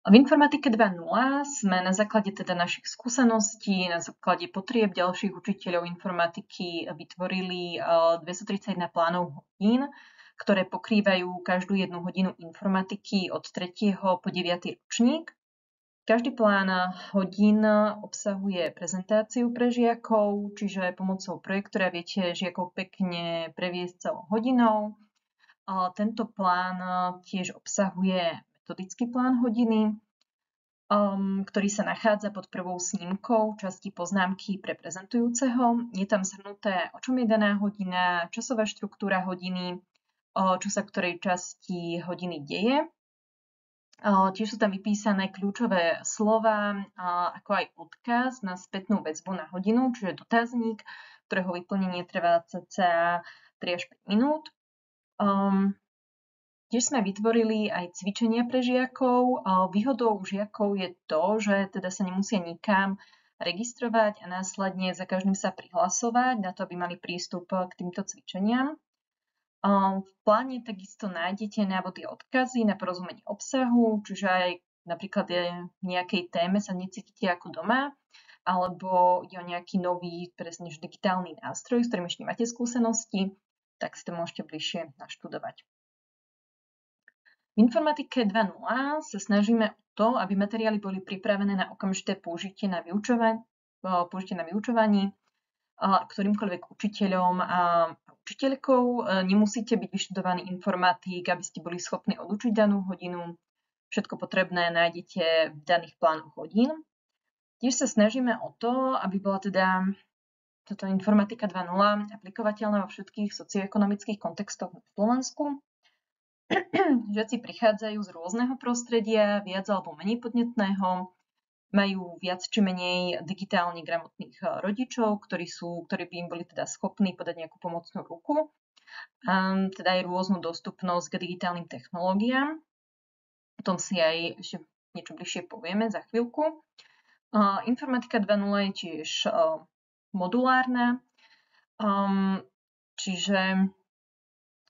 V informatike 2.0 sme na základe teda našich skúseností, na základe potrieb ďalších učiteľov informatiky vytvorili 231 plánov hodín, ktoré pokrývajú každú jednu hodinu informatiky od 3. po 9. ročník. Každý plán hodín obsahuje prezentáciu pre žiakov, čiže pomocou projektora viete žiakov pekne previesť celou hodinou. Tento plán tiež obsahuje metodický plán hodiny, ktorý sa nachádza pod prvou snímkou časti poznámky pre prezentujúceho. Je tam zhrnuté, o čom je daná hodina, časová štruktúra hodiny, čo sa v ktorej časti hodiny deje. Tiež sú tam vypísané kľúčové slova, ako aj odkaz na spätnú väzbu na hodinu, čiže dotazník, ktorého vyplnenie trvá cca 3 až 5 minút. Tiež sme vytvorili aj cvičenia pre žiakov. Výhodou žiakov je to, že teda sa nemusia nikam registrovať a následne za každým sa prihlasovať, na to, aby mali prístup k týmto cvičeniam. V pláne takisto nájdete návody a odkazy na porozumenie obsahu, čiže aj napríklad v nejakej téme sa necítite ako doma, alebo je o nejaký nový, presne digitálny nástroj, s ktorým ešte nemáte skúsenosti, tak si to môžete bližšie naštudovať. V informatike 2.0 sa snažíme o to, aby materiály boli pripravené na okamžité použitie na vyučovaní, ktorýmkoľvek učiteľom a učiteľkou. Nemusíte byť vyštudovaný informatik, aby ste boli schopní odučiť danú hodinu. Všetko potrebné nájdete v daných plánoch hodín. Tiež sa snažíme o to, aby bola teda táto informatika 2.0 aplikovateľná vo všetkých socioekonomických kontextoch na Slovensku. Žiaci prichádzajú z rôzneho prostredia, viac alebo menej podnetného, majú viac či menej digitálne gramotných rodičov, ktorí by im boli teda schopní podať nejakú pomocnú ruku. Teda aj rôznu dostupnosť k digitálnym technológiám. O tom si aj ešte niečo bližšie povieme za chvíľku. Informatika 2.0 je tiež modulárna, čiže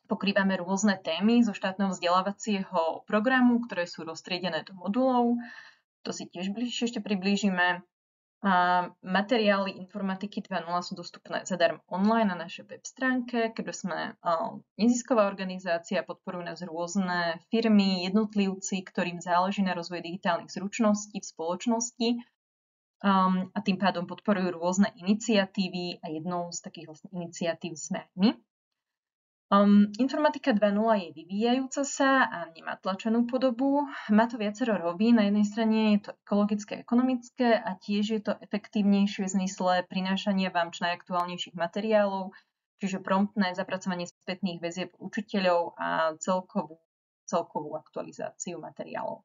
pokrývame rôzne témy zo štátneho vzdelávacieho programu, ktoré sú roztriedené do modulov. To si tiež bližšie ešte priblížime. Materiály informatiky 2.0 sú dostupné zadarmo online na našej web stránke, keďže sme nezisková organizácia, podporujú nás rôzne firmy, jednotlivci, ktorým záleží na rozvoji digitálnych zručností v spoločnosti a tým pádom podporujú rôzne iniciatívy a jednou z takých vlastne iniciatív sme aj my. Informatika 2.0 je vyvíjajúca sa a nemá tlačenú podobu. Má to viacero rovín. Na jednej strane je to ekologické a ekonomické a tiež je to efektívnejšie v zmysle prinášania vám čo najaktuálnejších materiálov, čiže promptné zapracovanie spätných väzieb učiteľov a celkovú aktualizáciu materiálov.